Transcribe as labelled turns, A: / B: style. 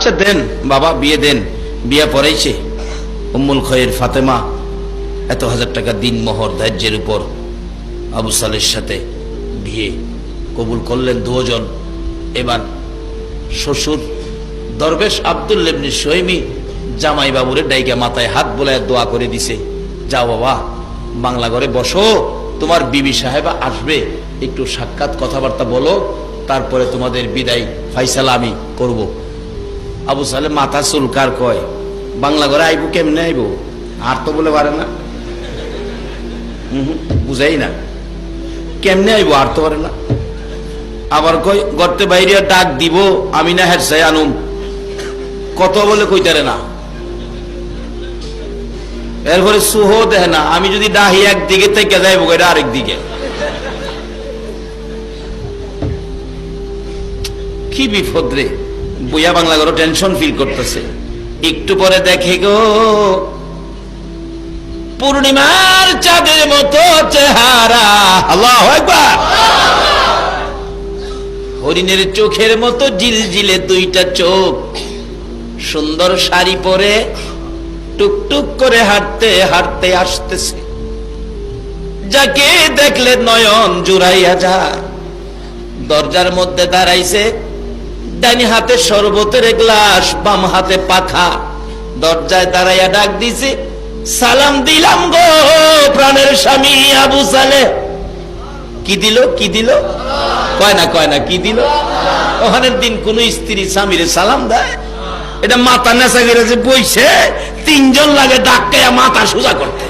A: আচ্ছা দেন বাবা, বিয়ে দেন। বিয়ে পড়াইছে। উম্মুল খৈর ফাতেমা এত হাজার টাকা দিন মোহর ধার্যের উপর আবু সালের সাথে বিয়ে কবুল করলেন দুজন। এবার শ্বশুর দরবেশ আব্দুল্লাহ ইবনে সুহাইমি জামাই বাবুরে ডাইকা মাথায় হাত বোলায় দোয়া করে দিছে, যাও বাবা বাংলা ঘরে বসো, তোমার বিবি সাহেবা আসবে, একটু সাক্ষাৎ কথাবার্তা বলো, তারপরে তোমাদের বিদায় ফাইসালা আমি করব। আবু সালে মাথা চুলকার কয়, বাংলা ঘরে আইবো কেমনে আইবো, আর তো বলে পারে না, বুঝাই না কেমনে আইবো, আর তো পারে না। আবার কয় গর্তে বাইরে ডাক দিব, আমি না হেরসাই আনুম, কত বলে কইতারে না। এরপরে সুহ দেয় না, আমি যদি ডাহি একদিকে থেকে যাইবো এটা আরেক দিকে। কি বিপদ রে। বুয়া বাংলা ঘরে টেনশন ফিল করতেছে। একটু পরে দেখে গো পূর্ণিমার চাঁদের মতো চেহারা, আল্লাহু আকবার, হরিণের চোখের মতো জিলজিলে দুইটা চোখ, সুন্দর শাড়ি পরে টুকটুক করে হাঁটতে হাঁটতে আসতেছে। যাকে দেখলে নয়ন জুড়াইয়া যায়। দরজার মধ্যে দাঁড়াইছে, ডানি হাতে শরবতের গ্লাস, বাম হাতে পাখা। দরজায় দাঁড়াইয়া ডাক দিছে, সালাম দিলাম গো প্রাণের স্বামী আবু সালে। কি দিল, কি দিল, কয় না কি দিল। ওখানের দিন কোন স্ত্রী স্বামীরে সালাম দেয়? এটা মাথা নেশা করে যে বইছে, তিনজন লাগে ডাক্তার মাথা সোজা করতে।